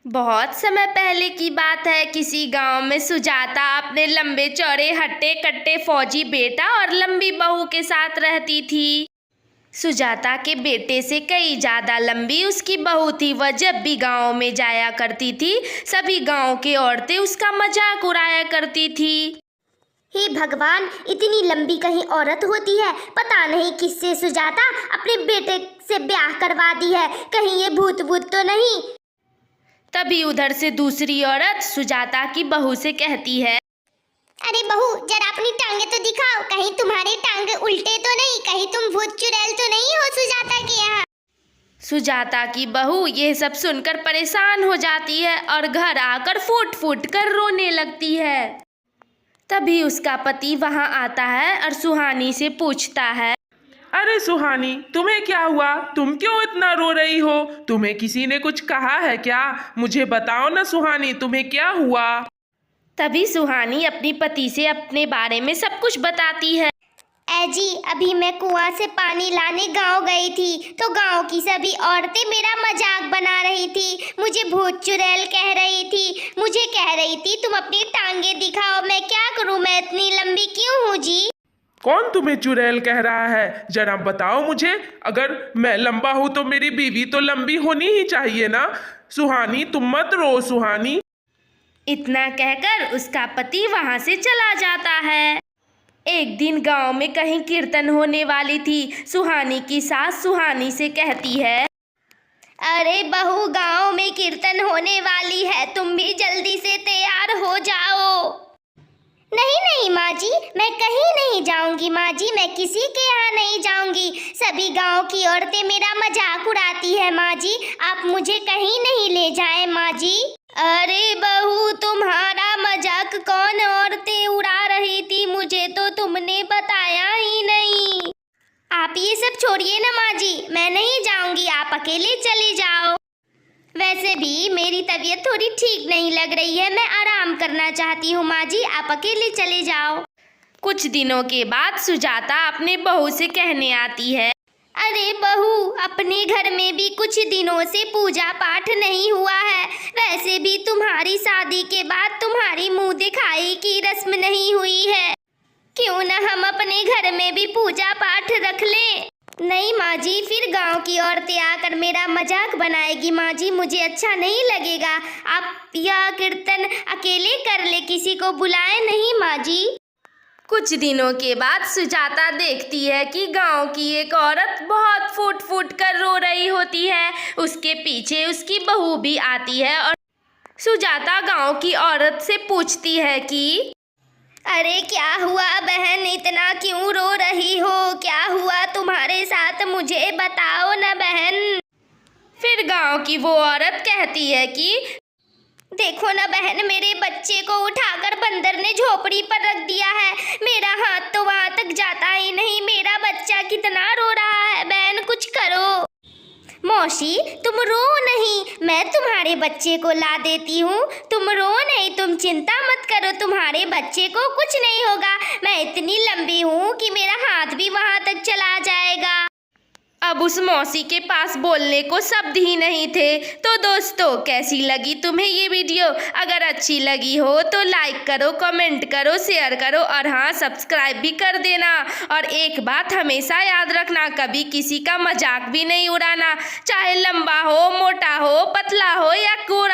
बहुत समय पहले की बात है। किसी गांव में सुजाता अपने लंबे चौड़े हट्टे कट्टे फौजी बेटा और लंबी बहू के साथ रहती थी। सुजाता के बेटे से कई ज्यादा लंबी उसकी बहू थी। वह जब भी गांव में जाया करती थी, सभी गांव की औरतें उसका मजाक उड़ाया करती थी। हे भगवान, इतनी लंबी कहीं औरत होती है। पता नहीं किससे सुजाता अपने बेटे से ब्याह करवा दी है। कहीं ये भूत भूत तो नहीं। तभी उधर से दूसरी औरत सुजाता की बहू से कहती है, अरे बहू, जरा अपनी टांगे तो दिखाओ। कहीं तुम्हारी टांगे उल्टे तो नहीं, कहीं तुम भूत चुड़ैल तो नहीं हो सुजाता के यहाँ। सुजाता की बहू यह सब सुनकर परेशान हो जाती है और घर आकर फूट फूट कर रोने लगती है। तभी उसका पति वहां आता है और सुहानी से पूछता है, अरे सुहानी, तुम्हें क्या हुआ? तुम क्यों इतना रो रही हो? तुम्हें किसी ने कुछ कहा है क्या? मुझे बताओ ना सुहानी, तुम्हें क्या हुआ? तभी सुहानी अपनी पति से अपने बारे में सब कुछ बताती है। जी, अभी मैं कुआं से पानी लाने गांव गई थी तो गांव की सभी औरतें मेरा मजाक बना रही थी। मुझे भूत चुड़ैल कह रही थी। मुझे कह रही थी तुम अपनी टांगे दिखाओ। मैं क्या करूं? मैं इतनी लंबी क्यों हूँ जी? कौन तुम्हें चुड़ैल कह रहा है? जरा बताओ मुझे। अगर मैं लंबा हूँ तो मेरी बीवी तो लंबी होनी ही चाहिए ना। सुहानी, तुम मत रो सुहानी। इतना कहकर उसका पति वहां से चला जाता है। एक दिन गांव में कहीं कीर्तन होने वाली थी। सुहानी की सास सुहानी से कहती है, अरे बहू, गांव में कीर्तन होने वाली है, तुम भी जल्दी से तैयार हो जाओ। नहीं नहीं माँ जी, मैं कहीं नहीं जाऊंगी। माँ जी, मैं किसी के यहाँ नहीं जाऊंगी। सभी गांव की औरतें मेरा मजाक उड़ाती है। माँ जी, आप मुझे कहीं नहीं ले जाएं माँ जी। अरे बहू, तुम्हारा मजाक कौन औरतें उड़ा रही थी? मुझे तो तुमने बताया ही नहीं। आप ये सब छोड़िए ना माँ जी, मैं नहीं जाऊंगी। आप अकेले चले जाओ। वैसे भी मेरी तबीयत थोड़ी ठीक नहीं लग रही है। मैं आराम करना चाहती हूँ माँ जी, आप अकेले चले जाओ। कुछ दिनों के बाद सुजाता अपने बहू से कहने आती है, अरे बहू, अपने घर में भी कुछ दिनों से पूजा पाठ नहीं हुआ है। वैसे भी तुम्हारी शादी के बाद तुम्हारी मुंह दिखाई की रस्म नहीं हुई है। क्यों ना हम अपने घर में भी पूजा पाठ रख लें? नहीं माँ जी, फिर गांव की औरतें आकर मेरा मजाक बनाएगी माँ जी, मुझे अच्छा नहीं लगेगा। आप यह कीर्तन अकेले कर ले, किसी को बुलाए नहीं माँ जी। कुछ दिनों के बाद सुजाता देखती है कि गांव की एक औरत बहुत फूट फूट कर रो रही होती है। उसके पीछे उसकी बहू भी आती है और सुजाता गांव की औरत से पूछती है कि अरे क्या हुआ बहन, इतना क्यों रो रही हो? क्या हुआ तुम्हारे साथ? मुझे बताओ ना बहन। फिर गांव की वो औरत कहती है कि देखो ना बहन, मेरे बच्चे को उठाकर बंदर ने झोपड़ी पर रख दिया है। मेरा हाथ तो वहां तक जाता ही नहीं। मेरा बच्चा कितना रो रहा है। बहन, कुछ करो। मौसी, तुम रो नहीं, मैं तुम्हारे बच्चे को ला देती हूँ। तुम रो नहीं, तुम चिंता मत करो, तुम्हारे बच्चे को कुछ नहीं होगा। मैं इतनी लंबी हूँ कि मेरा हाथ भी वहां तक चला जाएगा। अब उस मौसी के पास बोलने को शब्द ही नहीं थे। तो दोस्तों, कैसी लगी तुम्हें ये वीडियो? अगर अच्छी लगी हो तो लाइक करो, कमेंट करो, शेयर करो और हाँ, सब्सक्राइब भी कर देना। और एक बात हमेशा याद रखना, कभी किसी का मजाक भी नहीं उड़ाना, चाहे लंबा हो, मोटा हो, पतला हो या गोरा